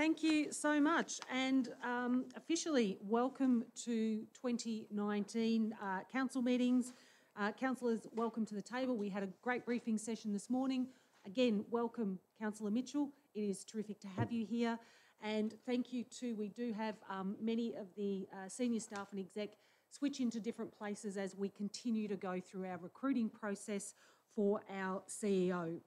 Thank you so much, and officially welcome to 2019 council meetings. Councillors, welcome to the table. We had a great briefing session this morning. Again, welcome Councillor Mitchell. It is terrific to have you here, and thank you too. We do have many of the senior staff and exec switch into different places as we continue to go through our recruiting process for our CEO.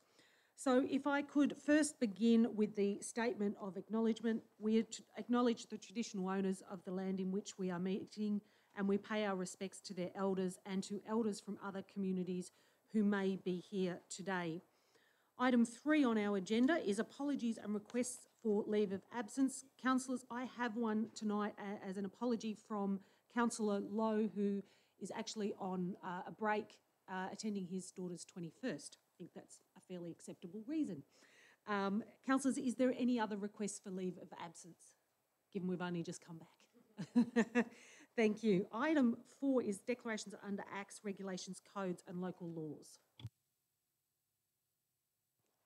So if I could first begin with the statement of acknowledgement. We acknowledge the traditional owners of the land in which we are meeting, and we pay our respects to their elders and to elders from other communities who may be here today. Item 3 on our agenda is apologies and requests for leave of absence. Councillors, I have one tonight as an apology from Councillor Lowe, who is actually on a break attending his daughter's 21st. I think that's a fairly acceptable reason. Councillors, is there any other requests for leave of absence, given we've only just come back? Thank you. Item 4 is declarations under acts, regulations, codes and local laws.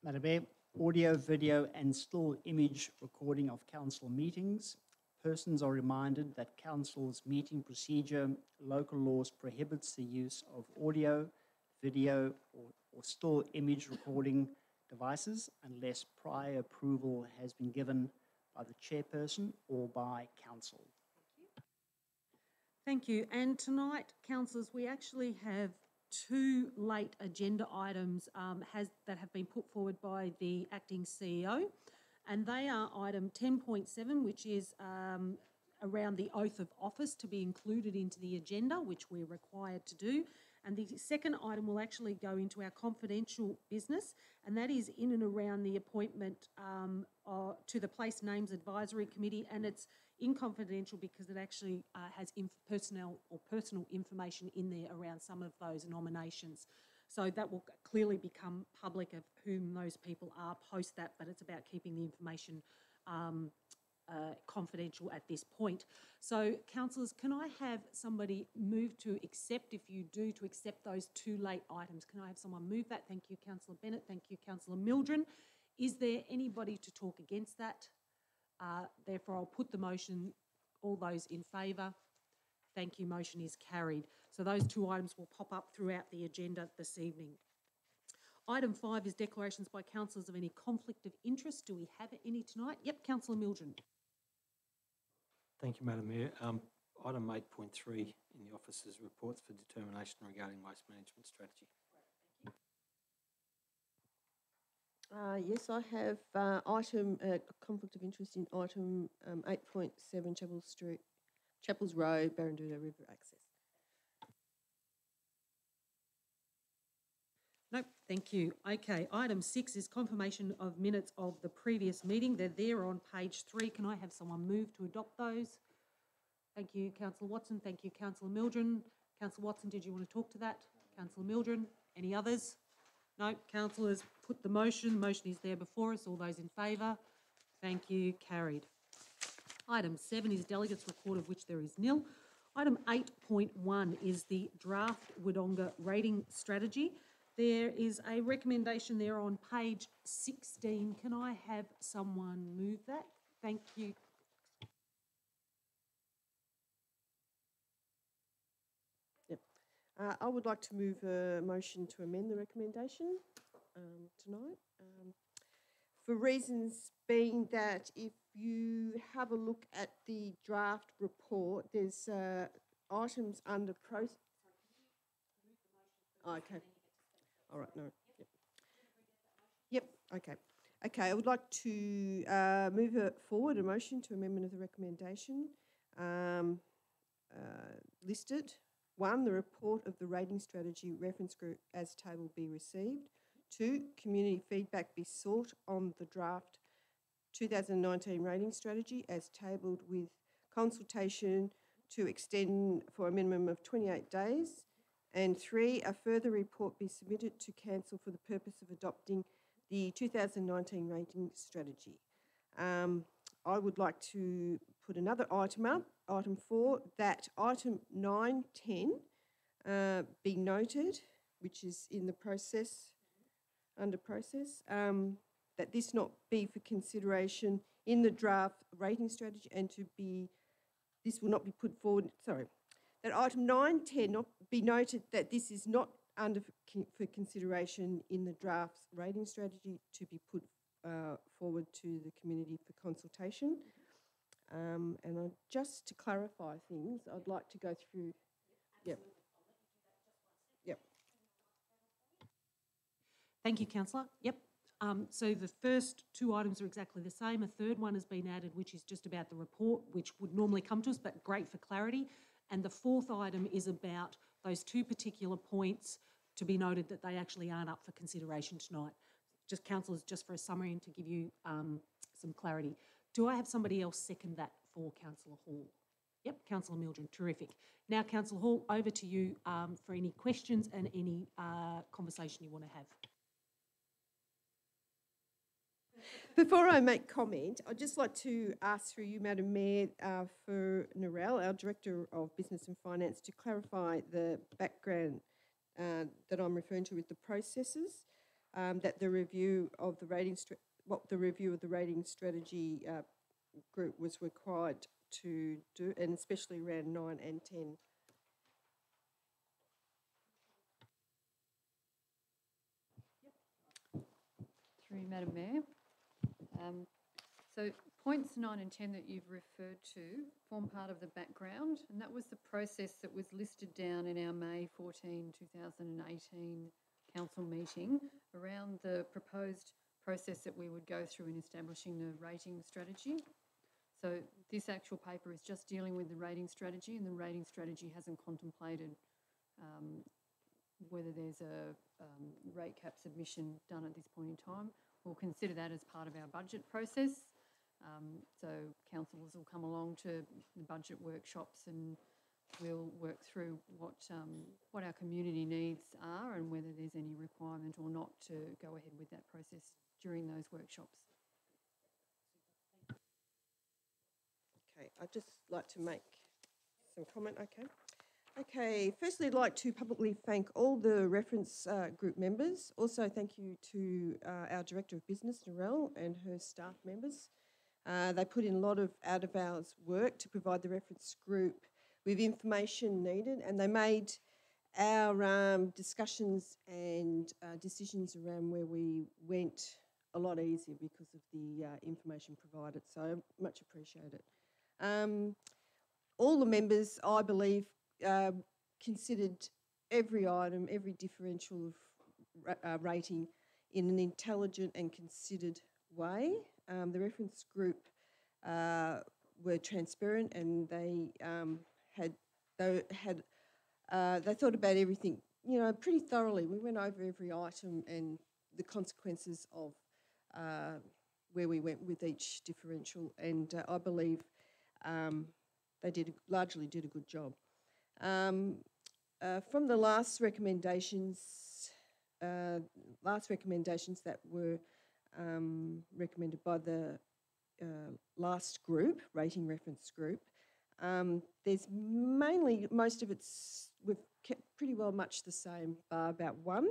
Madam Mayor, audio, video and still image recording of council meetings. Persons are reminded that council's meeting procedure, local laws prohibits the use of audio, video or still image recording devices unless prior approval has been given by the chairperson or by council. Thank you. And tonight, councillors, we actually have 2 late agenda items that have been put forward by the acting CEO, and they are item 10.7, which is around the oath of office to be included into the agenda, which we're required to do. And the second item will actually go into our confidential business, and that is in and around the appointment to the Place Names Advisory Committee, and it's in confidential because it actually has personal information in there around some of those nominations. So that will clearly become public of whom those people are post that, but it's about keeping the information confidential at this point. So, councillors, can I have somebody move to accept, if you do, to accept those 2 late items? Can I have someone move that? Thank you, Councillor Bennett. Thank you, Councillor Mildren. Is there anybody to talk against that? Therefore, I'll put the motion. All those in favour? Thank you. Motion is carried. So those 2 items will pop up throughout the agenda this evening. Item 5 is declarations by councillors of any conflict of interest. Do we have any tonight? Yep, Councillor Mildren. Thank you, Madam Mayor. Item 8.3 in the officer's reports for determination regarding waste management strategy. Yes, I have conflict of interest in item 8.7, Chapels Road, Barranduda River access. Nope, thank you. Okay, item 6 is confirmation of minutes of the previous meeting. They're there on page 3. Can I have someone move to adopt those? Thank you, Councillor Watson. Thank you, Councillor Mildren. Councillor Watson, did you want to talk to that? Councillor Mildren, any others? No, councillors put the motion. The motion is there before us. All those in favour? Thank you, carried. Item 7 is delegates report, of which there is nil. Item 8.1 is the draft Wodonga rating strategy. There is a recommendation there on page 16. Can I have someone move that? Thank you. Yep. I would like to move a motion to amend the recommendation tonight. For reasons being that if you have a look at the draft report, there's items under process. Oh, okay. All right, no. Yep, okay. Okay, I would like to move it forward, a motion to amendment of the recommendation listed. 1, the report of the rating strategy reference group as table be received. 2, community feedback be sought on the draft 2019 rating strategy as tabled with consultation to extend for a minimum of 28 days. And 3, a further report be submitted to council for the purpose of adopting the 2019 rating strategy. I would like to put another item up, item 4, that item 9.10 be noted, which is in the process, under process, that this not be for consideration in the draft rating strategy and this will not be put forward, that item 9.10 not be noted that this is not for consideration in the draft rating strategy to be put forward to the community for consultation. And just to clarify things, I'd like to go through. Yep. Thank you, councillor. Yep. So the first two items are exactly the same. A third one has been added, which is just about the report, which would normally come to us, but great for clarity. And the fourth item is about those two particular points, to be noted that they actually aren't up for consideration tonight. Just, councillors, just for a summary and to give you some clarity. Do I have somebody else second that for Councillor Hall? Yep, Councillor Mildren, terrific. Now, Councillor Hall, over to you for any questions and any conversation you want to have. Before I make comment, I'd just like to ask through you, Madam Mayor, for Narelle, our Director of Business and Finance, to clarify the background that I'm referring to with the processes, that the review of the rating strategy group was required to do, and especially around 9 and 10. Through you, Madam Mayor. So points 9 and 10 that you've referred to form part of the background, and that was the process that was listed down in our May 14, 2018 council meeting around the proposed process that we would go through in establishing the rating strategy. So this actual paper is just dealing with the rating strategy, and the rating strategy hasn't contemplated whether there's a rate cap submission done at this point in time. We'll consider that as part of our budget process. So councillors will come along to the budget workshops and we'll work through what our community needs are and whether there's any requirement or not to go ahead with that process during those workshops. Okay, I'd just like to make some comment, okay? Okay, firstly, I'd like to publicly thank all the reference group members. Also, thank you to our Director of Business, Narelle, and her staff members. They put in a lot of out-of-hours work to provide the reference group with information needed, and they made our discussions and decisions around where we went a lot easier because of the information provided, so much appreciated. All the members, I believe, considered every item, every differential of rating in an intelligent and considered way. The reference group were transparent and they thought about everything, you know, pretty thoroughly. We went over every item and the consequences of where we went with each differential, and I believe they largely did a good job. From the last recommendations that were recommended by the last group, rating reference group, there's most of we've kept pretty well much the same, bar about one.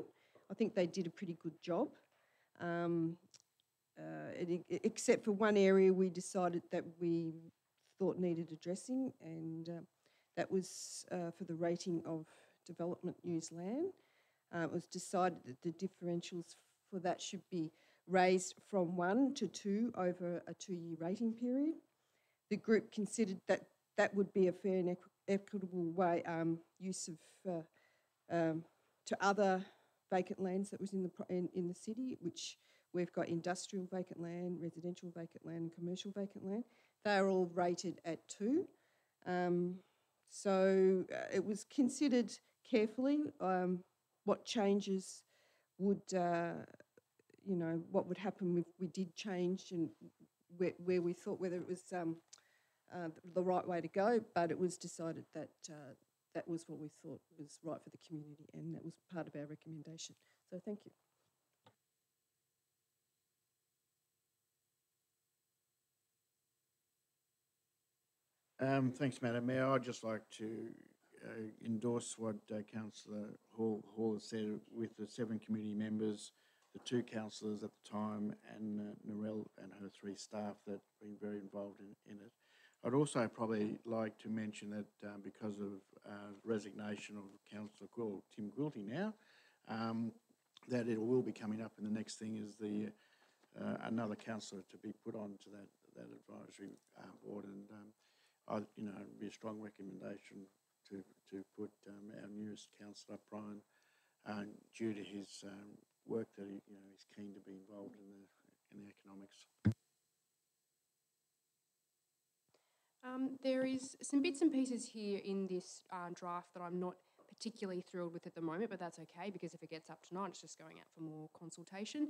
I think they did a pretty good job. Except for one area we decided that we thought needed addressing, and that was for the rating of development use land. It was decided that the differentials for that should be raised from 1 to 2 over a 2-year rating period. The group considered that that would be a fair and equitable way use of to other vacant lands that was in the city, which we've got industrial vacant land, residential vacant land, and commercial vacant land. They are all rated at 2. So it was considered carefully what changes would, what would happen if we did change, and where we thought whether it was the right way to go, but it was decided that that was what we thought was right for the community, and that was part of our recommendation. So thank you. Thanks, Madam Mayor. I'd just like to endorse what Councillor Hall has said with the 7 community members. the two councillors at the time and Narelle and her three staff that have been very involved in it. I'd also probably like to mention that because of resignation of Councillor Tim Quilty now, that it will be coming up, and the next thing is the another councillor to be put on to that advisory board, and it'd be a strong recommendation to put our newest councillor Brian, due to his work that he's keen to be involved in the economics. There is some bits and pieces here in this draft that I'm not particularly thrilled with at the moment, but that's okay because if it gets up tonight, it's just going out for more consultation.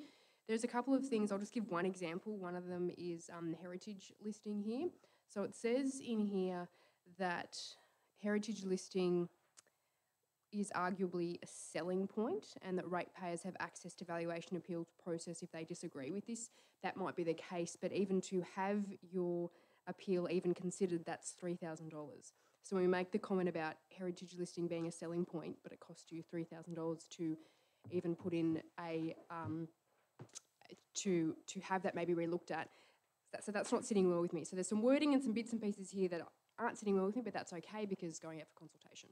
There's a couple of things, I'll just give one example. One of them is the heritage listing here. So it says in here that heritage listing is arguably a selling point and that ratepayers have access to valuation appeal process if they disagree with this. That might be the case, but even to have your appeal even considered, that's $3,000. So when we make the comment about heritage listing being a selling point, but it costs you $3,000 to even put in a, to have that maybe re-looked at, so that's not sitting well with me. So there's some wording and some bits and pieces here that aren't sitting well with me, but that's okay because it's going out for consultation.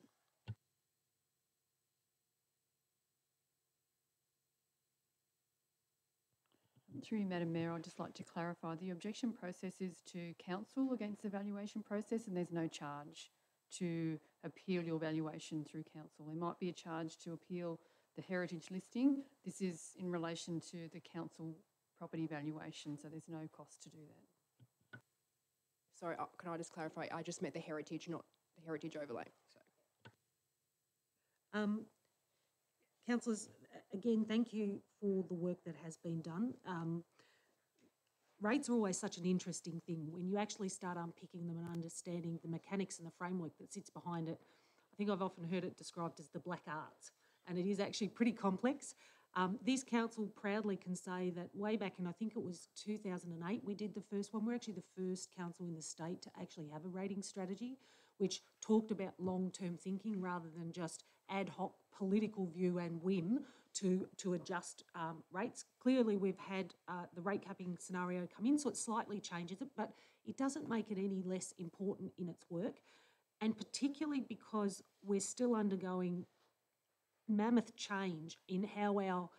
Through you, Madam Mayor, I'd just like to clarify the objection process is to council against the valuation process, and there's no charge to appeal your valuation through council. There might be a charge to appeal the heritage listing. This is in relation to the council property valuation, so there's no cost to do that. Sorry, can I just clarify? I just meant the heritage, not the heritage overlay. So. Councillors, again, thank you for the work that has been done. Rates are always such an interesting thing. When you actually start unpicking them and understanding the mechanics and the framework that sits behind it, I think I've often heard it described as the black arts, and it is actually pretty complex. This council proudly can say that way back in, I think it was 2008, we did the first one. We're actually the first council in the state to actually have a rating strategy, which talked about long-term thinking rather than just ad hoc political view and whim to adjust rates. Clearly, we've had the rate capping scenario come in, so it slightly changes it, but it doesn't make it any less important in its work, and particularly because we're still undergoing mammoth change in how our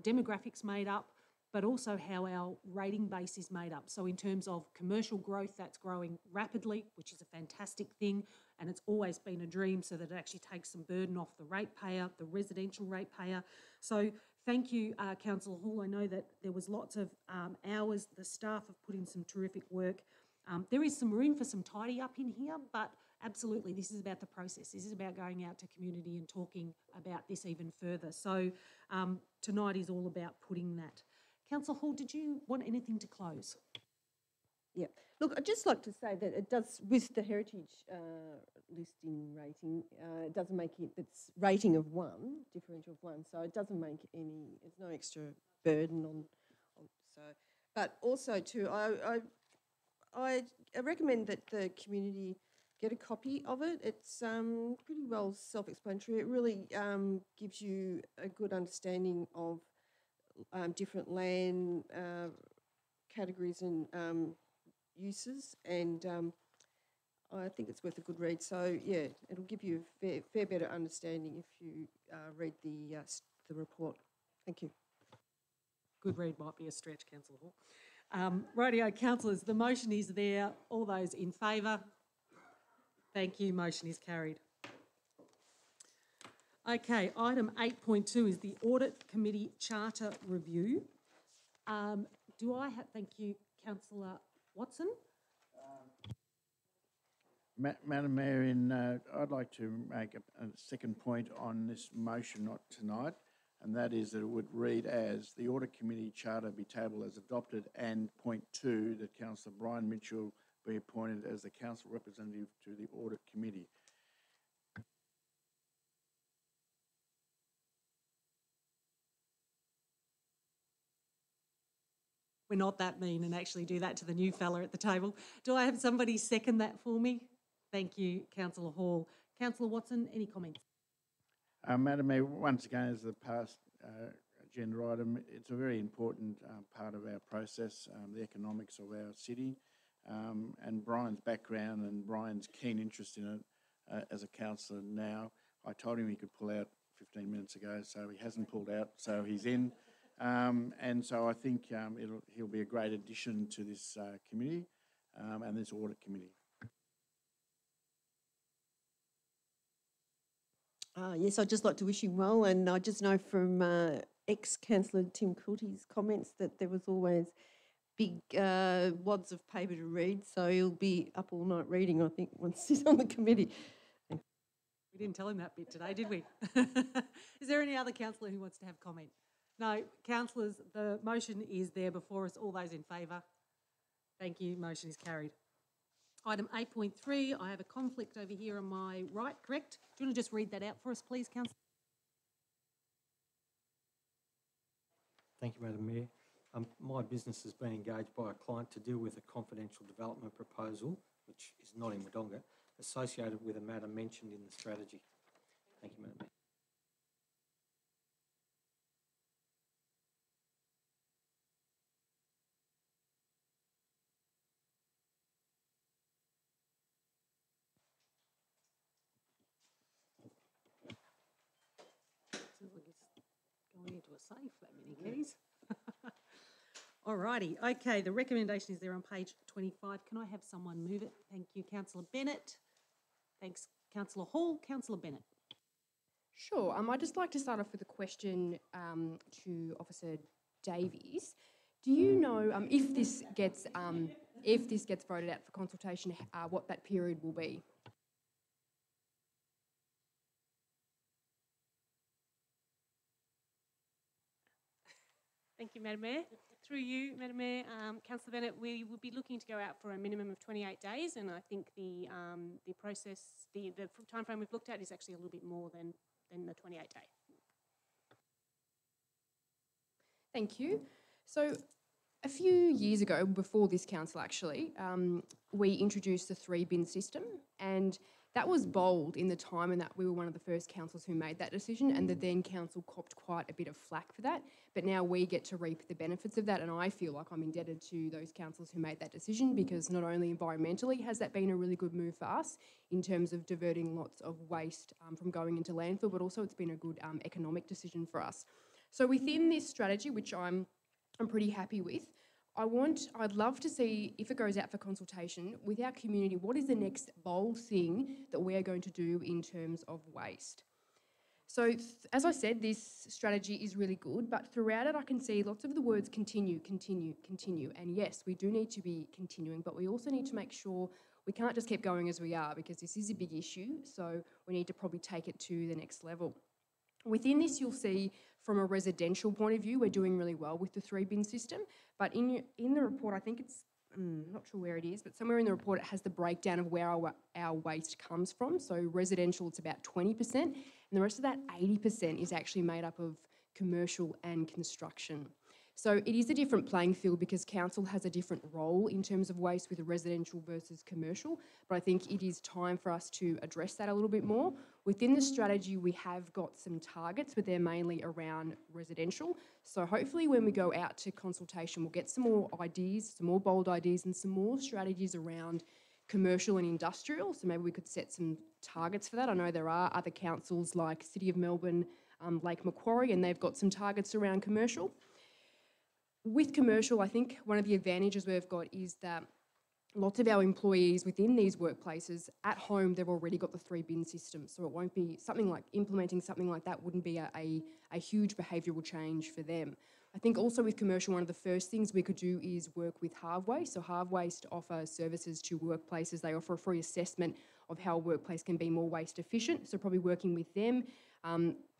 demographics made up, but also how our rating base is made up. So in terms of commercial growth, that's growing rapidly, which is a fantastic thing, and it's always been a dream so that it actually takes some burden off the ratepayer, the residential ratepayer. So thank you, Councillor Hall. I know that there was lots of hours. The staff have put in some terrific work. There is some room for some tidy up in here, but absolutely, this is about the process. This is about going out to community and talking about this even further. So tonight is all about putting that. Councillor Hall, did you want anything to close? Yeah. Look, I'd just like to say that it does, with the heritage listing rating, it doesn't make it, it's rating of 1, differential of 1, so it doesn't make any, there's no extra burden on so. But also too, I recommend that the community get a copy of it. It's pretty well self-explanatory. It really gives you a good understanding of different land categories and uses, and I think it's worth a good read. So yeah, it'll give you a fair better understanding if you read the report. Thank you. Good read might be a stretch, Councillor Hall. Rightio, councillors, the motion is there. All those in favour? Thank you. Motion is carried. Okay, item 8.2 is the Audit Committee Charter Review. Do I have, thank you, Councillor Watson. Madam Mayor, I'd like to make a second point on this motion, not tonight, and that is that it would read as the Audit Committee Charter be tabled as adopted, and point 2, that Councillor Brian Mitchell be appointed as the council representative to the Audit Committee. We're not that mean and actually do that to the new fella at the table. Do I have somebody second that for me? Thank you, Councillor Hall. Councillor Watson, any comments? Madam Mayor, once again, as the past agenda item. It's a very important part of our process, the economics of our city, and Brian's background and Brian's keen interest in it as a councillor now. I told him he could pull out 15 minutes ago, so he hasn't pulled out, so he's in. And so I think he'll be a great addition to this committee and this audit committee. Yes, I'd just like to wish him well, and I just know from ex-councillor Tim Quilty's comments that there was always big wads of paper to read, so he'll be up all night reading, I think, once he's on the committee. We didn't tell him that bit today, did we? Is there any other councillor who wants to have comment? No, councillors, the motion is there before us. All those in favour? Thank you. Motion is carried. Item 8.3, I have a conflict over here on my right, correct? Do you want to just read that out for us, please, councillor? Thank you, Madam Mayor. My business has been engaged by a client to deal with a confidential development proposal, which is not in Wodonga, associated with a matter mentioned in the strategy. Thank you, Madam Mayor. Sounds like it's going into a safe, that many keys. All righty, okay, the recommendation is there on page 25. Can I have someone move it? Thank you, councillor Bennett. Thanks, councillor Hall. Councillor Bennett. Sure. I'd just like to start off with a question to Officer Davies. Do you know if this gets voted out for consultation, what that period will be? Thank you, Madam Mayor. Through you, Madam Mayor, Councillor Bennett, we would be looking to go out for a minimum of 28 days, and I think the process, the timeframe we've looked at is actually a little bit more than the 28-day. Thank you. So a few years ago, before this council actually, we introduced the 3-bin system, and that was bold in the time, and that we were one of the first councils who made that decision, and the then council copped quite a bit of flack for that. But now we get to reap the benefits of that, and I feel like I'm indebted to those councils who made that decision, because not only environmentally has that been a really good move for us in terms of diverting lots of waste from going into landfill, but also it's been a good economic decision for us. So within this strategy, which I'm pretty happy with, I'd love to see, if it goes out for consultation with our community, what is the next bold thing that we are going to do in terms of waste? So, as I said, this strategy is really good, but throughout it I can see lots of the words continue, continue, continue. And yes, we do need to be continuing, but we also need to make sure we can't just keep going as we are, because this is a big issue, so we need to probably take it to the next level. Within this, you'll see from a residential point of view, we're doing really well with the 3-bin system, but in the report, I think it's, not sure where it is, but somewhere in the report it has the breakdown of where our waste comes from. So residential, it's about 20%, and the rest of that 80% is actually made up of commercial and construction. So it is a different playing field, because council has a different role in terms of waste with residential versus commercial, but I think it is time for us to address that a little bit more. Within the strategy, we have got some targets, but they're mainly around residential. So hopefully when we go out to consultation, we'll get some more ideas, some more bold ideas, and some more strategies around commercial and industrial. So maybe we could set some targets for that. I know there are other councils like City of Melbourne, Lake Macquarie, and they've got some targets around commercial. With commercial, I think one of the advantages we've got is that lots of our employees within these workplaces, at home, they've already got the 3-bin system. So it won't be something like implementing something like that wouldn't be a huge behavioural change for them. I think also with commercial, one of the first things we could do is work with Harvewaste. So Harvewaste offer services to workplaces. They offer a free assessment of how a workplace can be more waste efficient. So probably working with them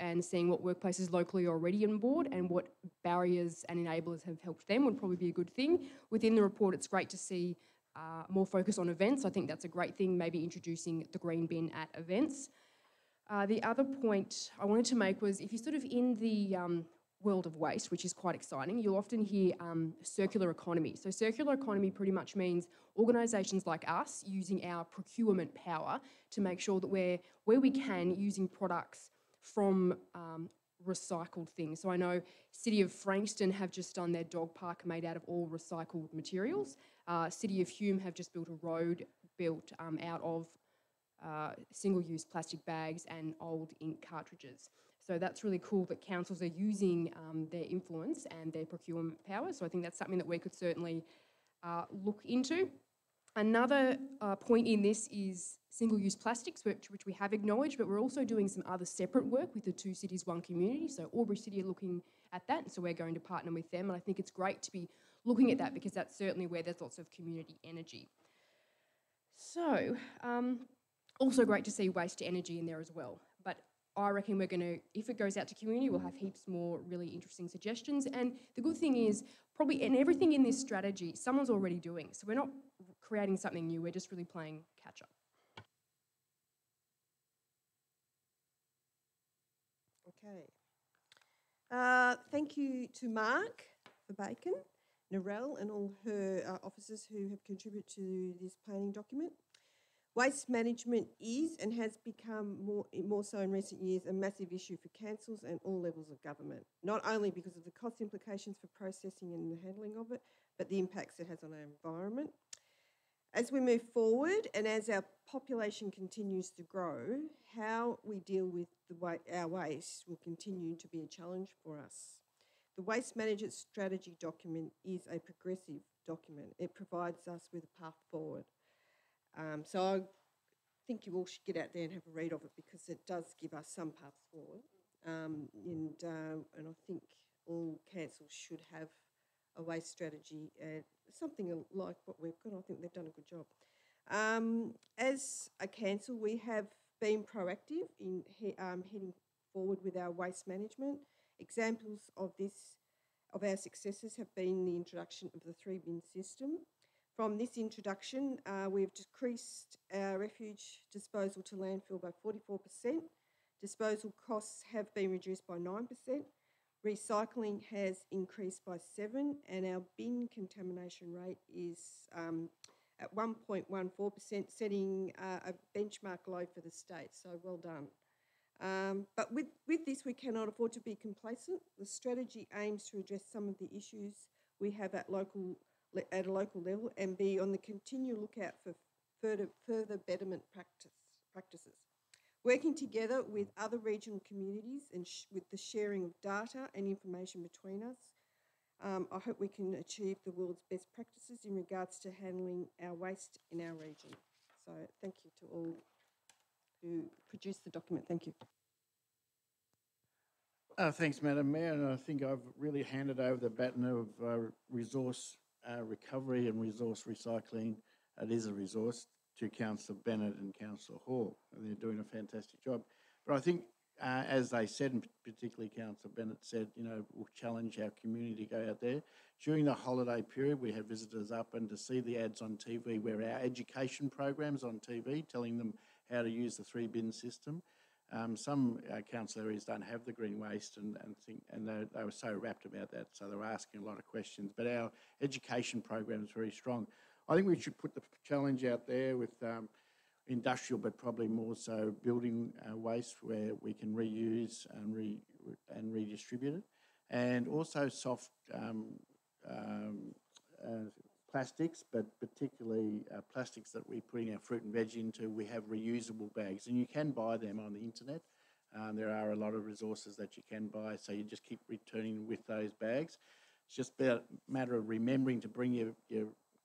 and seeing what workplaces locally are already on board and what barriers and enablers have helped them would probably be a good thing. Within the report, it's great to see more focus on events. I think that's a great thing, maybe introducing the green bin at events. The other point I wanted to make was, if you're sort of in the world of waste, which is quite exciting, you'll often hear circular economy. So circular economy pretty much means organisations like us using our procurement power to make sure that we're, where we can, using products from recycled things. So I know City of Frankston have just done their dog park made out of all recycled materials. City of Hume have just built a road built out of single-use plastic bags and old ink cartridges. So that's really cool that councils are using their influence and their procurement power. So I think that's something that we could certainly look into. Another point in this is single-use plastics, which we have acknowledged, but we're also doing some other separate work with the Two Cities, One Community. So Albury City are looking at that, and so we're going to partner with them. And I think it's great to be looking at that because that's certainly where there's lots of community energy. So, also great to see waste to energy in there as well. But I reckon we're going to, if it goes out to community, we'll have heaps more really interesting suggestions. And the good thing is, probably in everything in this strategy, someone's already doing. So we're not creating something new, we're just really playing catch up. Okay. Thank you to Mark for Bacon, Narelle and all her officers who have contributed to this planning document. Waste management is and has become more so in recent years a massive issue for councils and all levels of government, not only because of the cost implications for processing and the handling of it, but the impacts it has on our environment. As we move forward and as our population continues to grow, how we deal with our waste will continue to be a challenge for us. The Waste Management Strategy document is a progressive document. It provides us with a path forward. So I think you all should get out there and have a read of it because it does give us some paths forward. And I think all councils should have a waste strategy, something like what we've got. I think they've done a good job. As a council, we have been proactive in heading forward with our waste management. Examples of our successes have been the introduction of the 3-bin system. From this introduction, we've decreased our refuge disposal to landfill by 44%. Disposal costs have been reduced by 9%. Recycling has increased by 7%, and our bin contamination rate is at 1.14%, setting a benchmark low for the state. So well done. But with this, we cannot afford to be complacent. The strategy aims to address some of the issues we have at a local level and be on the continual lookout for further betterment practices. Working together with other regional communities and with the sharing of data and information between us, I hope we can achieve the world's best practices in regards to handling our waste in our region. So thank you to all who produced the document. Thank you. Thanks, Madam Mayor, and I think I've really handed over the baton of resource recovery and resource recycling. It is a resource to Councillor Bennett and Councillor Hall, and they're doing a fantastic job. But I think, as they said, and particularly Councillor Bennett said, you know, we'll challenge our community to go out there. During the holiday period, we had visitors up, and to see the ads on TV where our education programs on TV telling them how to use the 3-bin system. Some council areas don't have the green waste and they were so rapt about that, so they were asking a lot of questions. But our education program is very strong. I think we should put the challenge out there with industrial, but probably more so building waste where we can reuse and redistribute it, and also soft plastics, but particularly plastics that we put our fruit and veg into. We have reusable bags, and you can buy them on the internet. There are a lot of resources that you can buy, so you just keep returning with those bags. It's just a matter of remembering to bring your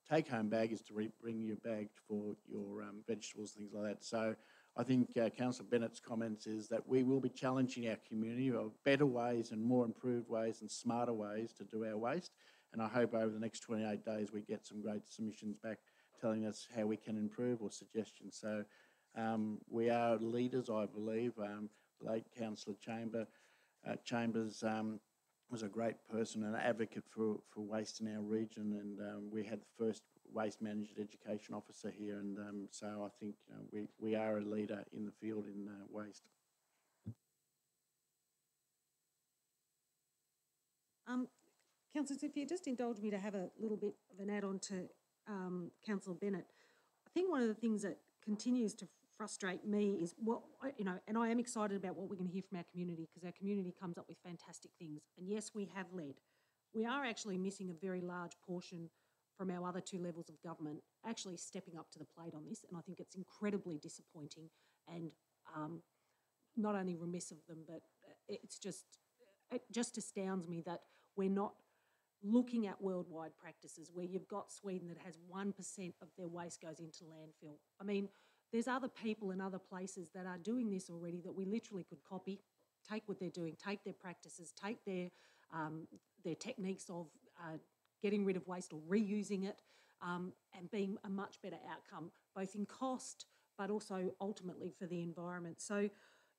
take-home bag is to bring your bag for your vegetables, things like that. So I think Councillor Bennett's comments is that we will be challenging our community of better ways and more improved ways and smarter ways to do our waste. And I hope over the next 28 days we get some great submissions back telling us how we can improve or suggestions. So we are leaders, I believe. Late Councillor Chambers was a great person and advocate for waste in our region, and we had the first waste management education officer here, and so I think we are a leader in the field in waste. Councillors, if you just indulge me to have a little bit of an add-on to Councillor Bennett, I think one of the things that continues to frustrate me is and I am excited about what we're going to hear from our community, because our community comes up with fantastic things. And yes, we have led. We are actually missing a very large portion from our other two levels of government actually stepping up to the plate on this, and I think it's incredibly disappointing and not only remiss of them, but it just astounds me that we're not looking at worldwide practices where you've got Sweden that has 1% of their waste goes into landfill. I mean, there's other people in other places that are doing this already that we literally could copy, take what they're doing, take their practices, take their techniques of getting rid of waste or reusing it, and being a much better outcome, both in cost but also ultimately for the environment. So,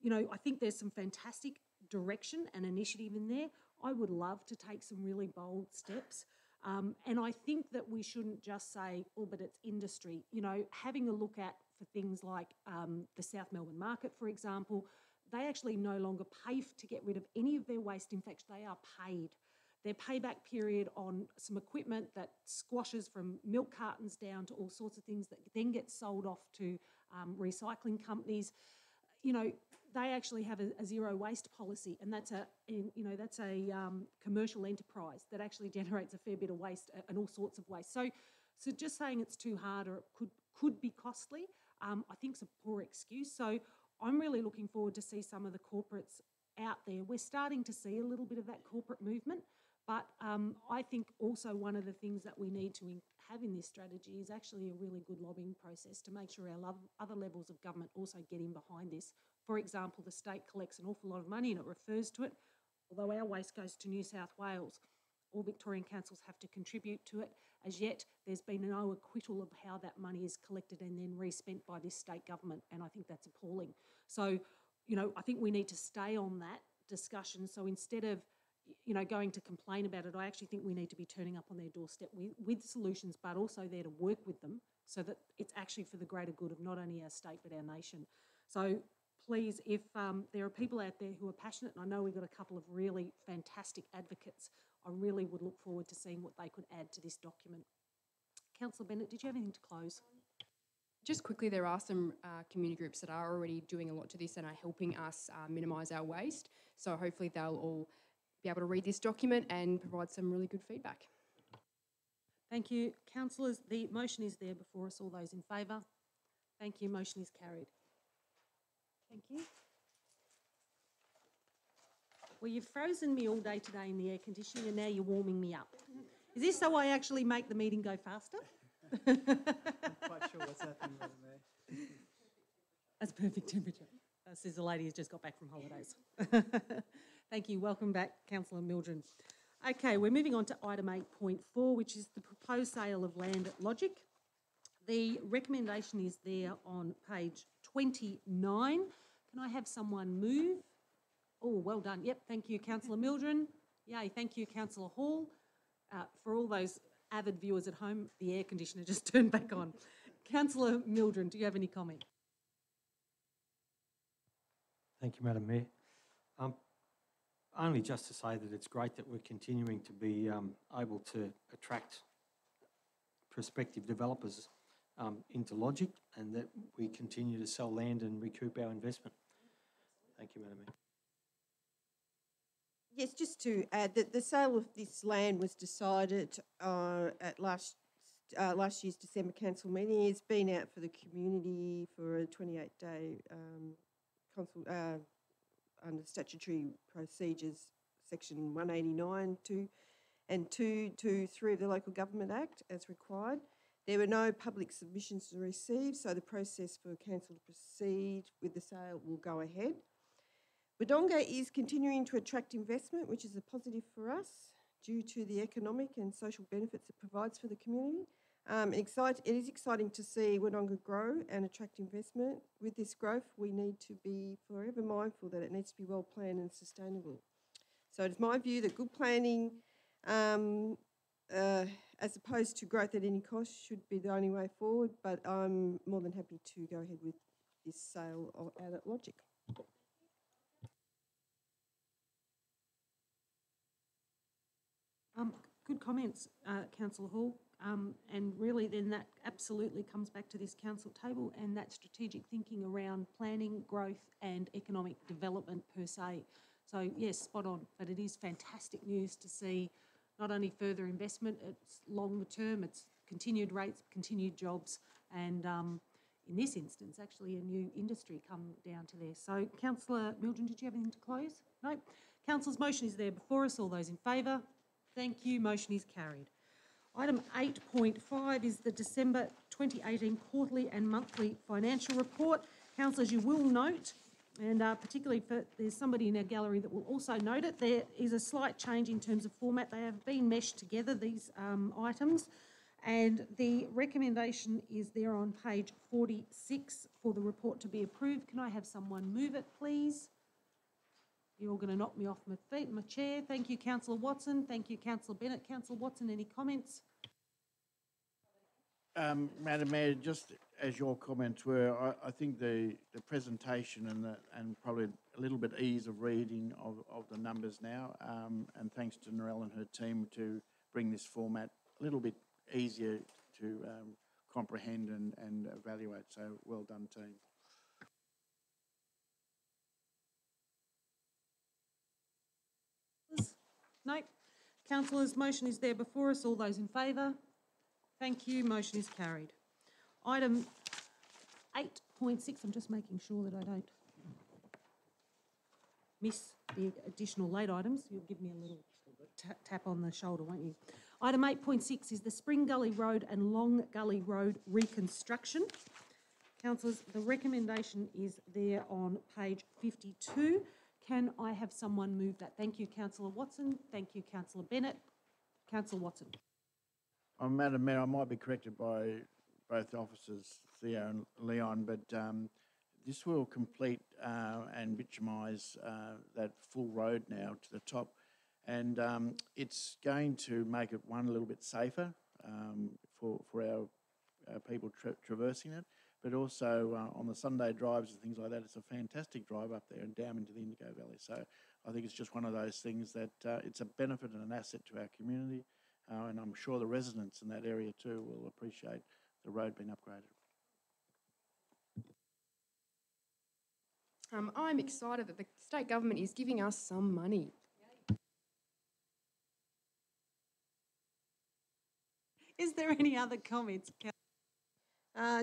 I think there's some fantastic direction and initiative in there. I would love to take some really bold steps. And I think that we shouldn't just say, oh, but it's industry. Having a look at, for things like the South Melbourne market, for example, they actually no longer pay to get rid of any of their waste. In fact, they are paid. Their payback period on some equipment that squashes from milk cartons down to all sorts of things that then get sold off to recycling companies. They actually have a zero waste policy, and that's a commercial enterprise that actually generates a fair bit of waste and all sorts of waste. So just saying it's too hard or it could be costly, I think is a poor excuse. So I'm really looking forward to see some of the corporates out there. We're starting to see a little bit of that corporate movement, but I think also one of the things that we need to have in this strategy is actually a really good lobbying process to make sure our other levels of government also get in behind this. For example, the state collects an awful lot of money and it refers to it. Although our waste goes to New South Wales, all Victorian councils have to contribute to it. As yet, there's been no acquittal of how that money is collected and then respent by this state government, and I think that's appalling. So, I think we need to stay on that discussion. So instead of going to complain about it, I actually think we need to be turning up on their doorstep with solutions, but also there to work with them so that it's actually for the greater good of not only our state but our nation. So please, if there are people out there who are passionate, and I know we've got a couple of really fantastic advocates, I really would look forward to seeing what they could add to this document. Councillor Bennett, did you have anything to close? Just quickly, there are some community groups that are already doing a lot to this and are helping us minimise our waste. So hopefully they'll all be able to read this document and provide some really good feedback. Thank you. Councillors, the motion is there before us. All those in favour? Thank you. Motion is carried. Thank you. Well, you've frozen me all day today in the air conditioning and now you're warming me up. Is this so I actually make the meeting go faster? I'm quite sure what's happening, Madam Mayor. That's perfect temperature. Says the lady who's just got back from holidays. Thank you. Welcome back, Councillor Mildren. Okay, we're moving on to item 8.4, which is the proposed sale of land at Logic. The recommendation is there on page 29. Can I have someone move? Oh, well done. Yep, thank you, Councillor Mildren. Yay, thank you, Councillor Hall. For all those avid viewers at home, the air conditioner just turned back on. Councillor Mildren, do you have any comment? Thank you, Madam Mayor. Only just to say that it's great that we're continuing to be able to attract prospective developers into Logic, and that we continue to sell land and recoup our investment. Thank you, Madam Mayor. Yes, just to add that the sale of this land was decided at last year's December council meeting. It's been out for the community for a 28-day under statutory procedures, section 189 and 223 of the Local Government Act as required. There were no public submissions to receive, so the process for council to proceed with the sale will go ahead. Wodonga is continuing to attract investment, which is a positive for us due to the economic and social benefits it provides for the community. It is exciting to see Wodonga grow and attract investment. With this growth, we need to be forever mindful that it needs to be well planned and sustainable. So it's my view that good planning, as opposed to growth at any cost, should be the only way forward, but I'm more than happy to go ahead with this sale out at Logic. Good comments, Councillor Hall. And really then that absolutely comes back to this council table and that strategic thinking around planning, growth and economic development per se. So yes, spot on, but it is fantastic news to see not only further investment, it's longer term, it's continued rates, continued jobs, and in this instance, actually a new industry come down to there. So Councillor Mildren, did you have anything to close? No. Councillor's motion is there before us. All those in favour? Thank you. Motion is carried. Item 8.5 is the December 2018 quarterly and monthly financial report. Councillors, you will note, and particularly for there's somebody in our gallery that will also note it, there is a slight change in terms of format. They have been meshed together, these items, and the recommendation is there on page 46 for the report to be approved. Can I have someone move it, please? You're all going to knock me off my feet, my chair. Thank you, Councillor Watson. Thank you, Councillor Bennett. Councillor Watson, any comments? Madam Mayor, just as your comments were, I think the presentation and probably a little bit ease of reading of the numbers now, and thanks to Narelle and her team to bring this format a little bit easier to comprehend and evaluate. So well done, team. No. Councillors, motion is there before us. All those in favour? Thank you. Motion is carried. Item 8.6, I'm just making sure that I don't miss the additional late items. You'll give me a little tap on the shoulder, won't you? Item 8.6 is the Spring Gully Road and Long Gully Road reconstruction. Councillors, the recommendation is there on page 52. Can I have someone move that? Thank you, Councillor Watson. Thank you, Councillor Bennett. Councillor Watson. Madam Mayor, I might be corrected by both officers, Theo and Leon, but this will complete and bitumise that full road now to the top, and it's going to make it, one, a little bit safer for our people traversing it, but also on the Sunday drives and things like that, it's a fantastic drive up there and down into the Indigo Valley. So I think it's just one of those things that it's a benefit and an asset to our community, and I'm sure the residents in that area too will appreciate the road being upgraded. I'm excited that the state government is giving us some money. Is there any other comments?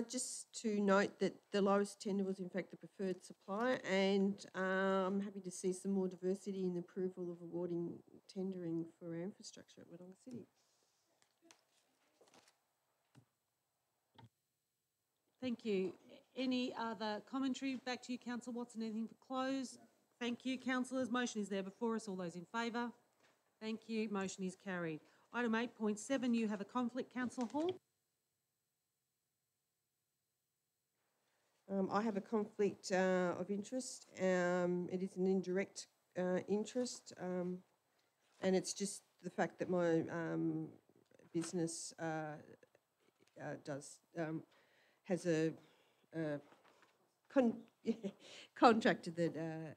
Just to note that the lowest tender was in fact the preferred supplier, and I'm happy to see some more diversity in the approval of awarding tendering for our infrastructure at Wodonga City. Thank you. Any other commentary? Back to you, Councillor Watson. Anything for close? Thank you, councillors. Motion is there before us. All those in favour? Thank you. Motion is carried. Item 8.7, you have a conflict, Councillor Hall. I have a conflict of interest. It is an indirect interest, and it's just the fact that my business has a contractor that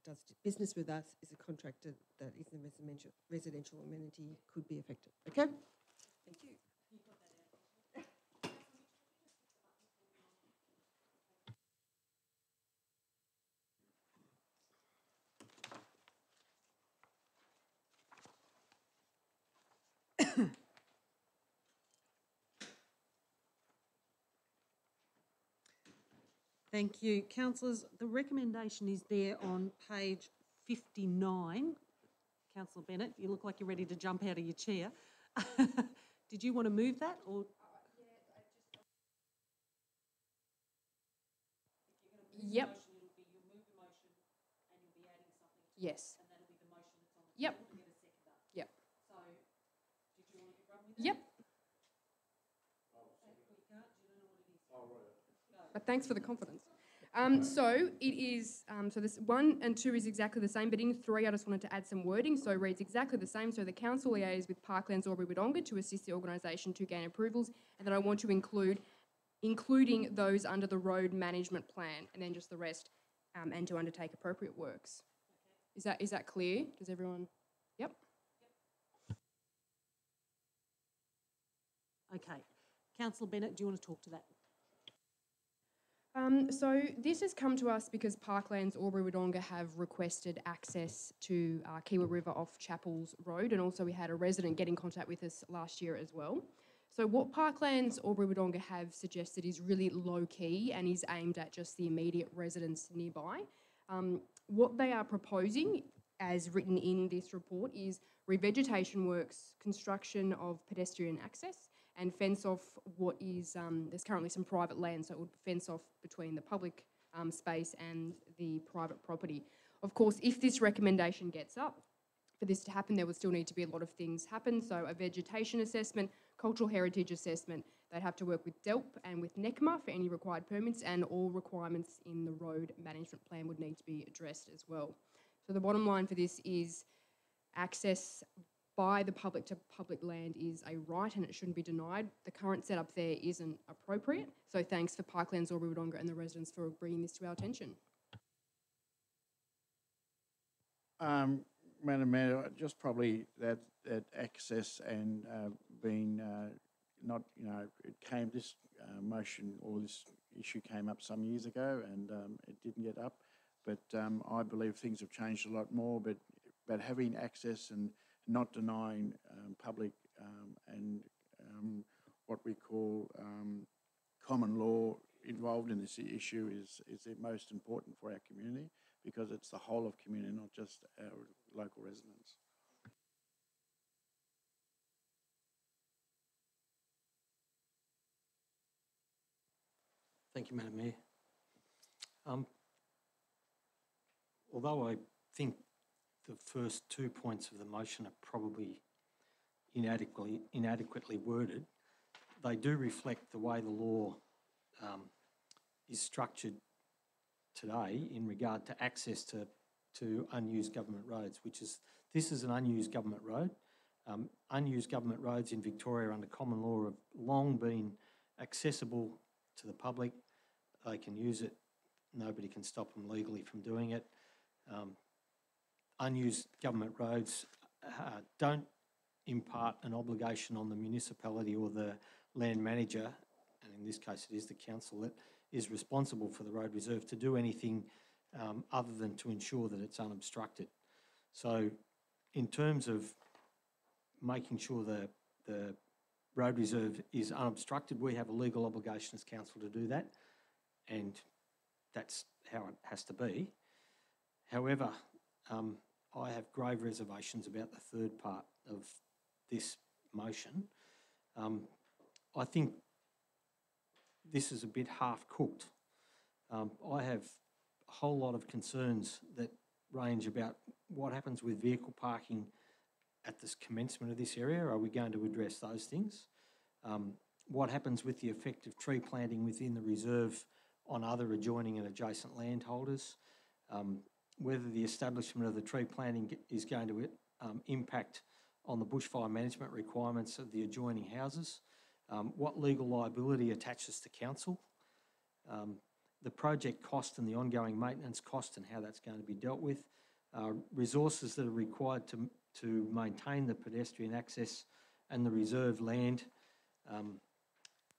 does business with us is a contractor that is a residential amenity could be affected. Okay, thank you. Thank you. Councillors, the recommendation is there on page 59. Councillor Bennett, you look like you're ready to jump out of your chair. Did you want to move that or? Yep. Yes. Yep. Yep. Yep. But thanks for the confidence. So it is, so this 1 and 2 is exactly the same, but in 3 I just wanted to add some wording, so it reads exactly the same. So the council liaises with Parklands Albury Wodonga to assist the organisation to gain approvals, and then I want to include, including those under the road management plan, and then just the rest, and to undertake appropriate works. Is that clear? Does everyone? Yep. Okay. Councillor Bennett, do you want to talk to that? So this has come to us because Parklands Albury-Wodonga have requested access to Kiwa River off Chapels Road, and also we had a resident get in contact with us last year as well. So what Parklands Albury-Wodonga have suggested is really low key and is aimed at just the immediate residents nearby. What they are proposing, as written in this report, is revegetation works, construction of pedestrian access, and fence off what is, there's currently some private land, so it would fence off between the public space and the private property. Of course, if this recommendation gets up, for this to happen, there would still need to be a lot of things happen. So a vegetation assessment, cultural heritage assessment, they'd have to work with DELP and with NECMA for any required permits, and all requirements in the road management plan would need to be addressed as well. So the bottom line for this is access by the public to public land is a right and it shouldn't be denied. The current setup there isn't appropriate. So thanks for Parklands Albury-Wodonga and the residents for bringing this to our attention. Madam Mayor, just probably that access and being not, this motion or this issue came up some years ago and it didn't get up. But I believe things have changed a lot more, but having access and not denying public and what we call common law involved in this issue is the most important for our community, because it's the whole of community, not just our local residents. Thank you, Madam Mayor. Although I think the first 2 points of the motion are probably inadequately worded, they do reflect the way the law is structured today in regard to access to unused government roads, this is an unused government road. Unused government roads in Victoria under common law have long been accessible to the public. They can use it. Nobody can stop them legally from doing it. Unused government roads don't impart an obligation on the municipality or the land manager, and in this case it is the council that is responsible for the road reserve, to do anything other than to ensure that it's unobstructed. So in terms of making sure the road reserve is unobstructed, we have a legal obligation as council to do that, and that's how it has to be. However, I have grave reservations about the third part of this motion. I think this is a bit half-cooked. I have a whole lot of concerns that range about what happens with vehicle parking at this commencement of this area. Are we going to address those things? What happens with the effective tree planting within the reserve on other adjoining and adjacent landholders? Whether the establishment of the tree planting is going to impact on the bushfire management requirements of the adjoining houses, what legal liability attaches to council, the project cost and the ongoing maintenance cost and how that's going to be dealt with, resources that are required to maintain the pedestrian access and the reserve land,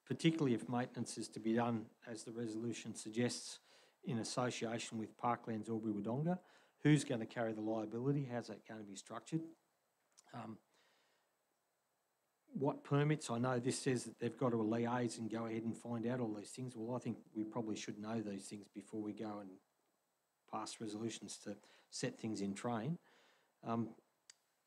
particularly if maintenance is to be done, as the resolution suggests, in association with Parklands Albury-Wodonga. Who's going to carry the liability? How's that going to be structured? What permits? I know this says that they've got to liaise and go ahead and find out all these things. Well, I think we probably should know these things before we go and pass resolutions to set things in train. And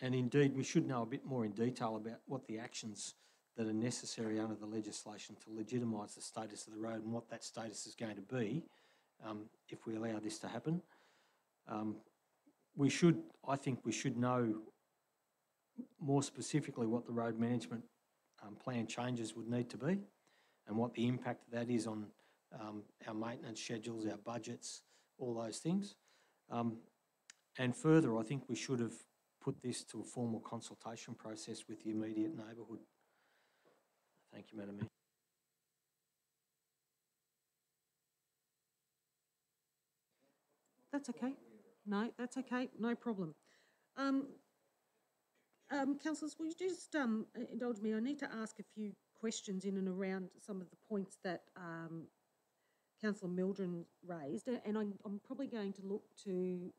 indeed, we should know a bit more in detail about what the actions that are necessary under the legislation to legitimise the status of the road and what that status is going to be if we allow this to happen. I think we should know more specifically what the road management plan changes would need to be and what the impact of that is on our maintenance schedules, our budgets, all those things. And further, I think we should have put this to a formal consultation process with the immediate neighbourhood. Thank you, Madam Mayor. That's okay. No, that's okay. No problem. Councillors, will you just indulge me? I need to ask a few questions in and around some of the points that Councillor Mildren raised, and I'm probably going to look to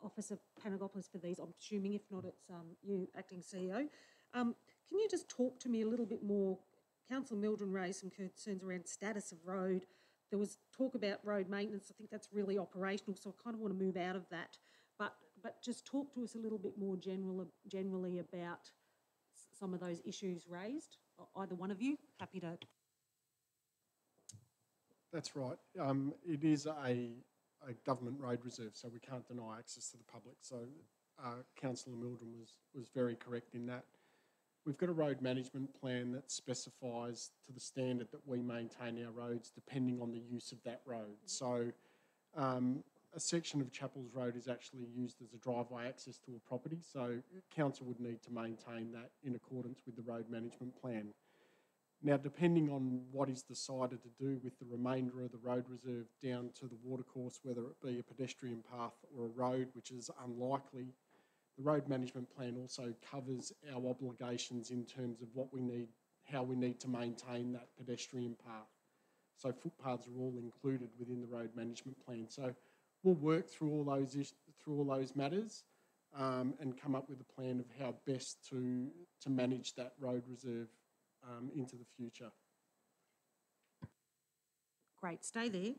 Officer Panagopoulos for these. I'm assuming, if not, it's you, Acting CEO. Can you just talk to me a little bit more? Councillor Mildren raised some concerns around status of road. There was talk about road maintenance. I think that's really operational, so I kind of want to move out of that. But just talk to us a little bit more generally about some of those issues raised. Either one of you, happy to. That's right. It is a government road reserve, so we can't deny access to the public. So Councillor Mildren was very correct in that. We've got a road management plan that specifies to the standard that we maintain our roads depending on the use of that road. So a section of Chapels Road is actually used as a driveway access to a property, so council would need to maintain that in accordance with the road management plan. Now, depending on what is decided to do with the remainder of the road reserve down to the watercourse, whether it be a pedestrian path or a road, which is unlikely, the road management plan also covers our obligations in terms of what we need, how we need to maintain that pedestrian path. So footpaths are all included within the road management plan. So we'll work through all those matters and come up with a plan of how best to manage that road reserve into the future. Great, stay there,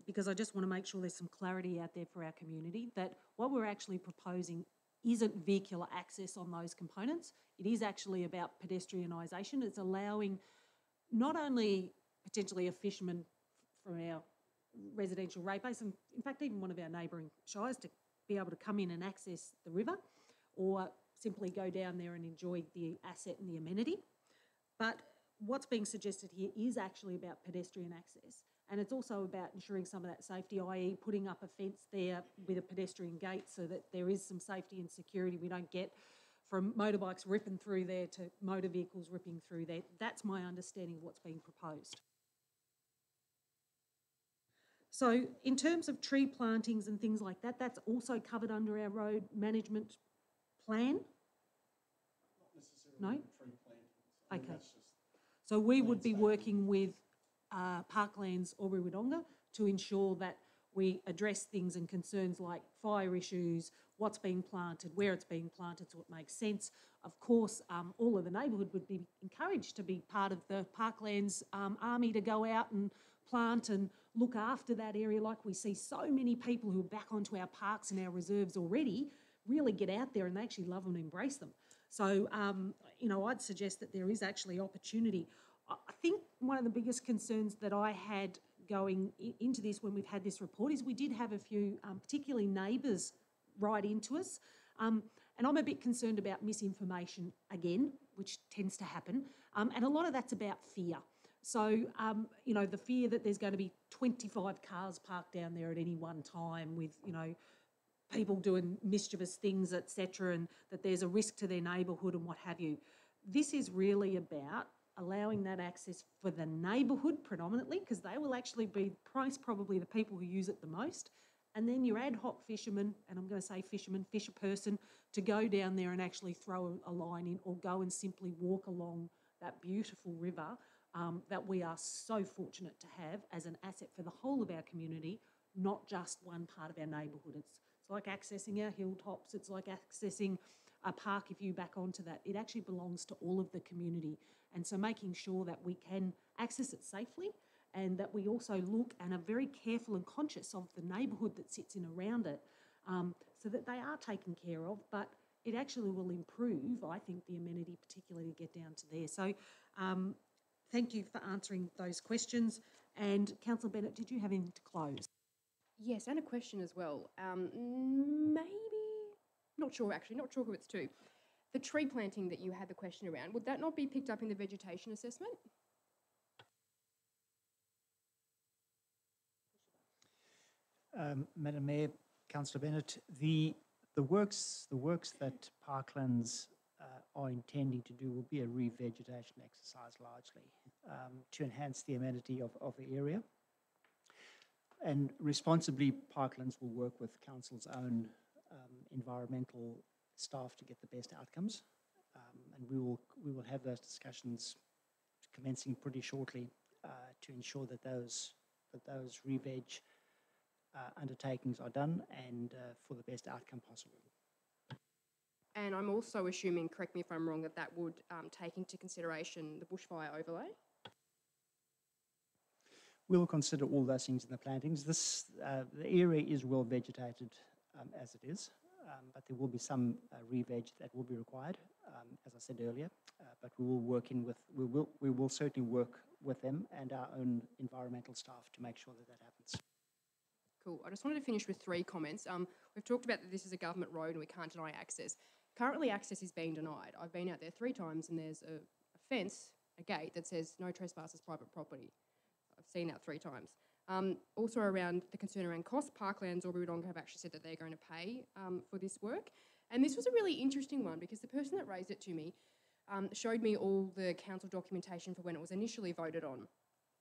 because I just want to make sure there's some clarity out there for our community that what we're actually proposing isn't vehicular access on those components. It is actually about pedestrianisation. It's allowing not only potentially a fisherman from our residential rate base, and in fact even one of our neighbouring shires, to be able to come in and access the river, or simply go down there and enjoy the asset and the amenity. But what's being suggested here is actually about pedestrian access, and it's also about ensuring some of that safety, i.e. putting up a fence there with a pedestrian gate so that there is some safety and security. We don't get from motorbikes ripping through there to motor vehicles ripping through there. That's my understanding of what's being proposed. So in terms of tree plantings and things like that, that's also covered under our road management plan? Not necessarily No? tree plantings. Okay. So we would be working with Parklands Albury Wodonga to ensure that we address things and concerns like fire issues, what's being planted, where it's being planted, so it makes sense. Of course, all of the neighbourhood would be encouraged to be part of the Parklands army to go out and plant and look after that area, like we see so many people who are back onto our parks and our reserves already really get out there and they actually love them and embrace them. So, you know, I'd suggest that there is actually opportunity. I think one of the biggest concerns that I had going into this when we've had this report is we did have a few, particularly neighbours, write into us. And I'm a bit concerned about misinformation again, which tends to happen. And a lot of that's about fear. So, you know, the fear that there's going to be 25 cars parked down there at any one time with, you know, people doing mischievous things, etc., and that there's a risk to their neighbourhood and what have you. This is really about allowing that access for the neighbourhood predominantly, because they will actually be probably the people who use it the most, and then your ad hoc fisherman, and I'm going to say fisherman, fisher person, to go down there and actually throw a line in or go and simply walk along that beautiful river that we are so fortunate to have as an asset for the whole of our community, not just one part of our neighbourhood. It's like accessing our hilltops, it's like accessing a park if you back onto that. It actually belongs to all of the community. And so making sure that we can access it safely and that we also look and are very careful and conscious of the neighbourhood that sits in around it so that they are taken care of, but it actually will improve, I think, the amenity, particularly to get down to there. So thank you for answering those questions. And Councillor Bennett, did you have anything to close? Yes, and a question as well. Maybe, not sure actually, not sure who it's to. The tree planting that you had the question around, would that not be picked up in the vegetation assessment? Madam Mayor, Councillor Bennett, the works that Parklands are intending to do will be a revegetation exercise largely to enhance the amenity of the area. And responsibly, Parklands will work with Council's own environmental staff to get the best outcomes. And we will have those discussions commencing pretty shortly to ensure that those re-veg undertakings are done and for the best outcome possible. And I'm also assuming, correct me if I'm wrong, that would take into consideration the bushfire overlay? We will consider all those things in the plantings. The area is well vegetated as it is, but there will be some re-veg that will be required, as I said earlier. But we will certainly work with them and our own environmental staff to make sure that happens. Cool. I just wanted to finish with 3 comments. We've talked about that this is a government road and we can't deny access. Currently, access is being denied. I've been out there 3 times and there's a fence, a gate that says no trespassers, private property. I've seen that 3 times. Also around the concern around cost, Parklands or Wodonga have actually said that they're going to pay for this work. And this was a really interesting one because the person that raised it to me showed me all the council documentation for when it was initially voted on.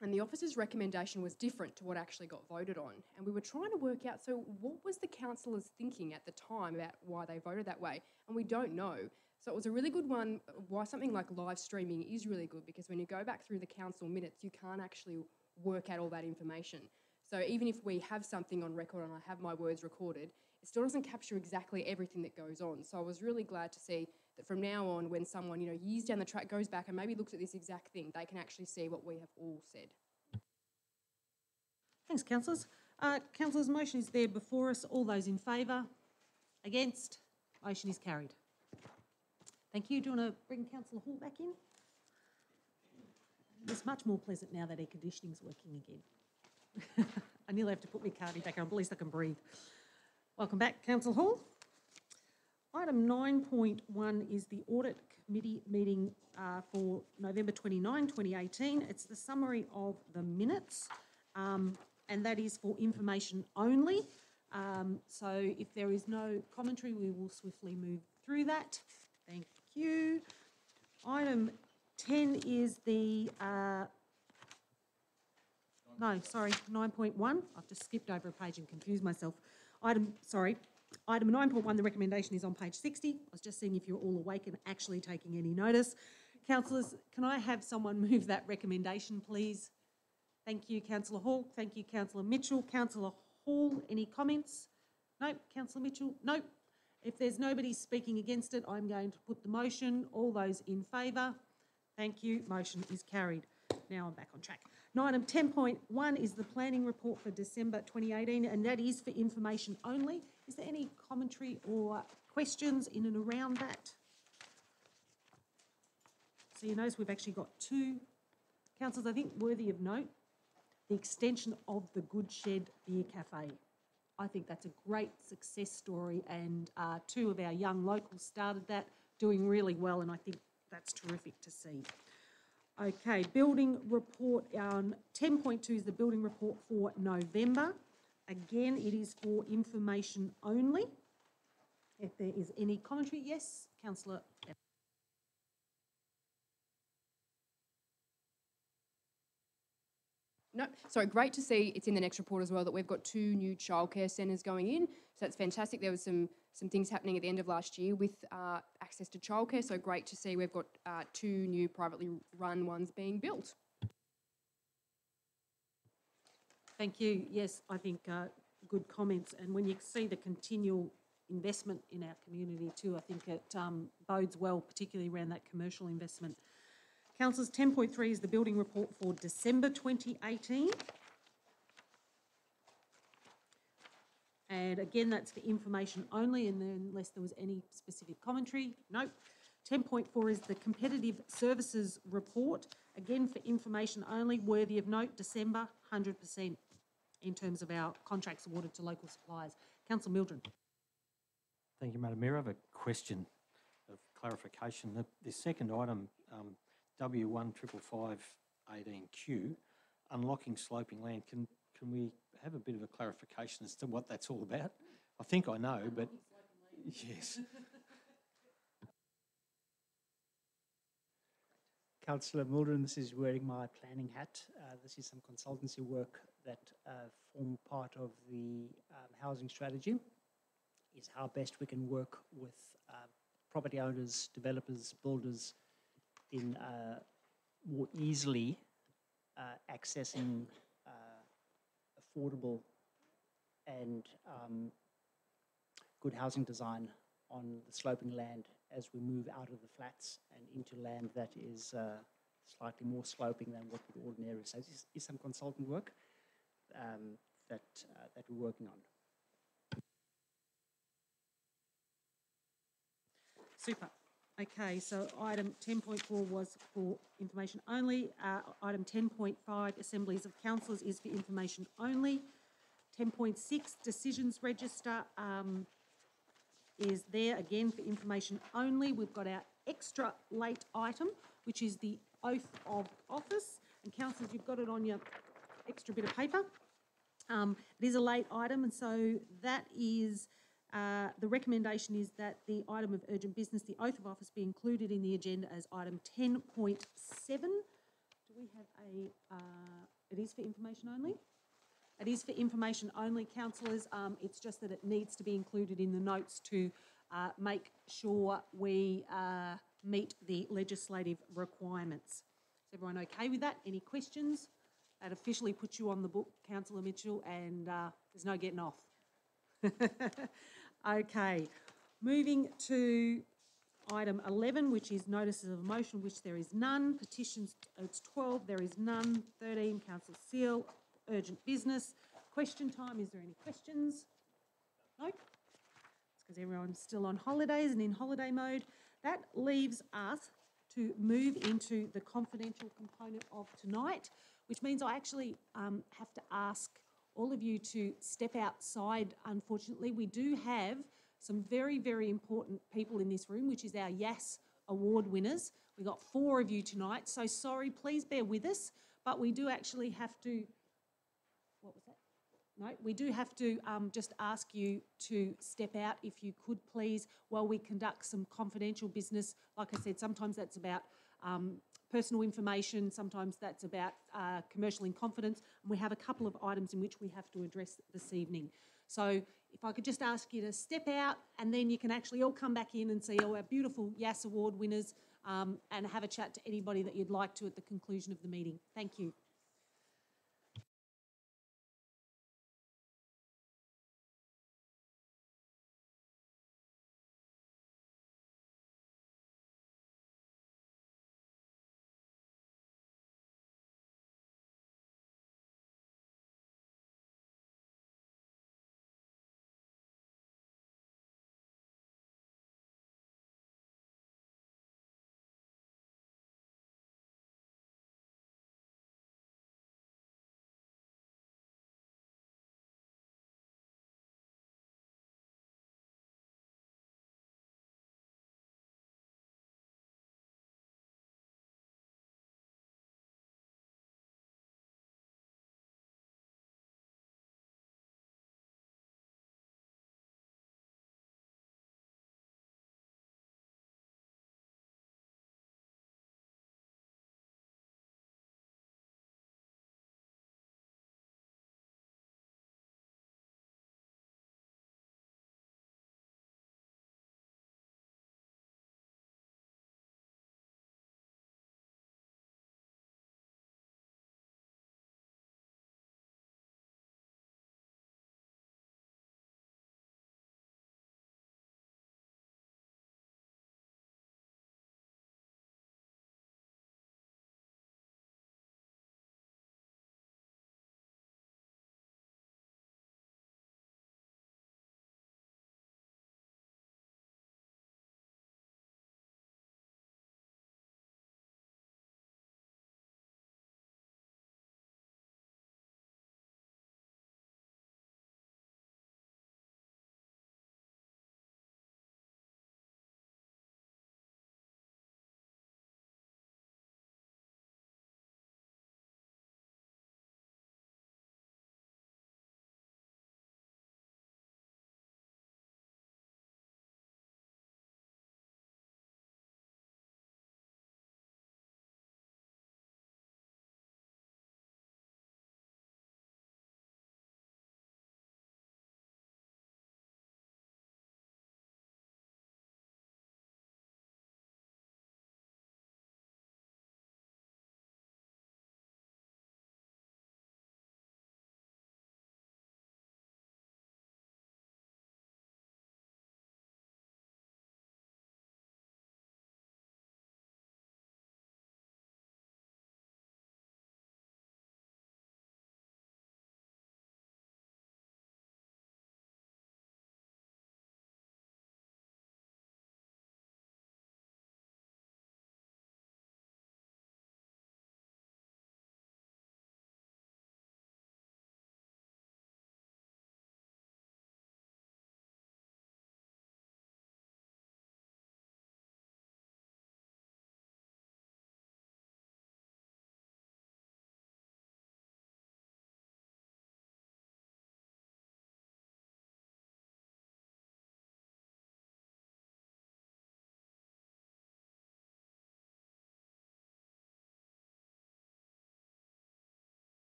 And the officer's recommendation was different to what actually got voted on. And we were trying to work out, so what was the councillors thinking at the time about why they voted that way? And we don't know. So it was a really good one, why something like live streaming is really good, because when you go back through the council minutes, you can't actually work out all that information. So even if we have something on record and I have my words recorded, it still doesn't capture exactly everything that goes on. So I was really glad to see that from now on, when someone, years down the track goes back and maybe looks at this exact thing, they can actually see what we have all said. Thanks, councillors. Councillors, motion is there before us. All those in favour? Against? Motion is carried. Thank you. Do you want to bring Councillor Hall back in? It's much more pleasant now that air conditioning's working again. I nearly have to put my cardi back on, but at least I can breathe. Welcome back, Councillor Hall. Item 9.1 is the Audit Committee meeting for November 29, 2018. It's the summary of the minutes, and that is for information only. So if there is no commentary, we will swiftly move through that. Thank you. Item 10 is the, 9.1. I've just skipped over a page and confused myself. Item 9.1, the recommendation is on page 60. I was just seeing if you're all awake and actually taking any notice. Councillors, can I have someone move that recommendation, please? Thank you, Councillor Hall. Thank you, Councillor Mitchell. Councillor Hall, any comments? No. Councillor Mitchell? No. If there's nobody speaking against it, I'm going to put the motion. All those in favour? Thank you. Motion is carried. Now I'm back on track. Item 10.1 is the planning report for December 2018, and that is for information only. Is there any commentary or questions in and around that? So you notice we've actually got 2 councillors, I think, worthy of note. The extension of the Good Shed Beer Cafe. I think that's a great success story, and 2 of our young locals started that, doing really well, and I think that's terrific to see. Okay, building report on 10.2 is the building report for November. Again, it is for information only. If there is any commentary, yes, Councillor. No, so great to see it's in the next report as well that we've got 2 new childcare centres going in. So that's fantastic. There was some things happening at the end of last year with access to childcare. So great to see we've got 2 new privately run ones being built. Thank you. Yes, I think good comments. And when you see the continual investment in our community too, I think it bodes well, particularly around that commercial investment. Councillors, 10.3 is the building report for December 2018. And again, that's for information only, and then unless there was any specific commentary, nope. 10.4 is the competitive services report, again for information only, worthy of note, December, 100% in terms of our contracts awarded to local suppliers. Councillor Mildren. Thank you, Madam Mayor. I have a question of clarification. The second item, W15518Q, unlocking sloping land. Can we have a bit of a clarification as to what that's all about? I think I know, but yes. Councillor Mildren, this is wearing my planning hat. This is some consultancy work that form part of the housing strategy, is how best we can work with property owners, developers, builders in more easily accessing affordable and good housing design on the sloping land as we move out of the flats and into land that is slightly more sloping than what would ordinarily. So this is some consultant work that we're working on. Super. Okay, so item 10.4 was for information only. Item 10.5, assemblies of councillors, is for information only. 10.6, decisions register is there again for information only. We've got our extra late item, which is the oath of office. And councillors, you've got it on your extra bit of paper. It is a late item, and so that is, the recommendation is that the item of urgent business, the oath of office, be included in the agenda as item 10.7. Do we have it is for information only? It is for information only, councillors. It's just that it needs to be included in the notes to make sure we meet the legislative requirements. Is everyone okay with that? Any questions? That officially puts you on the book, Councillor Mitchell, and there's no getting off. Okay, moving to item 11, which is notices of motion, which there is none. Petitions, it's 12, there is none. 13, Councillor Seal, urgent business. Question time, is there any questions? No? It's because everyone's still on holidays and in holiday mode. That leaves us to move into the confidential component of tonight, which means I actually have to ask all of you to step outside. Unfortunately, we do have some very, very important people in this room, which is our YAS award winners. We've got 4 of you tonight, so sorry, please bear with us, but we do actually have to, what was that? No, we do have to just ask you to step out, if you could please, while we conduct some confidential business. Like I said, sometimes that's about personal information, sometimes that's about commercial in confidence, and we have a couple of items in which we have to address this evening. So if I could just ask you to step out, and then you can actually all come back in and see all our beautiful YAS award winners and have a chat to anybody that you'd like to at the conclusion of the meeting. Thank you.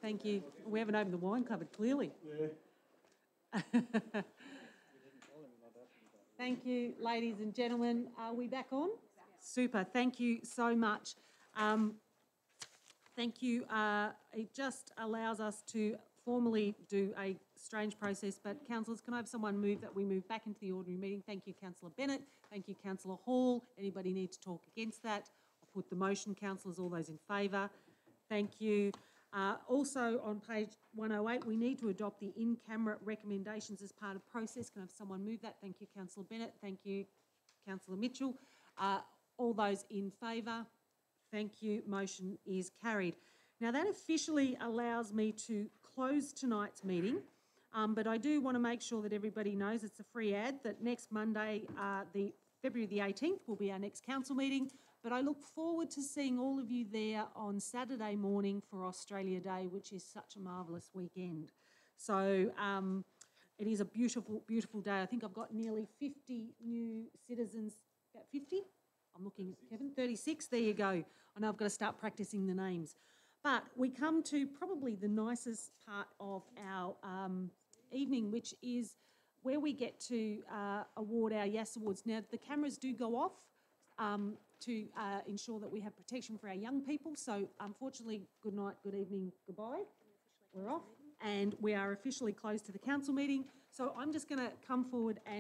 Thank you. We haven't opened the wine cupboard, clearly. Thank you, ladies and gentlemen. Are we back on? Super. Thank you so much. Thank you. It just allows us to formally do a strange process, but councillors, can I have someone move that we move back into the ordinary meeting? Thank you, Councillor Bennett. Thank you, Councillor Hall. Anybody need to talk against that? I'll put the motion. Councillors, all those in favour? Thank you. Also on page 108, we need to adopt the in-camera recommendations as part of process. Can I have someone move that? Thank you, Councillor Bennett. Thank you, Councillor Mitchell. All those in favour? Thank you. Motion is carried. Now that officially allows me to close tonight's meeting, but I do want to make sure that everybody knows, it's a free ad, that next Monday, the February the 18th, will be our next council meeting. But I look forward to seeing all of you there on Saturday morning for Australia Day, which is such a marvellous weekend. So it is a beautiful, beautiful day. I think I've got nearly 50 new citizens, about 50? I'm looking, Kevin, 36, there you go. I know I've got to start practising the names. But we come to probably the nicest part of our evening, which is where we get to award our YAS Awards. Now, the cameras do go off to ensure that we have protection for our young people. So, unfortunately, good night, good evening, goodbye. We're off. And we are officially closed to the council meeting. So I'm just going to come forward and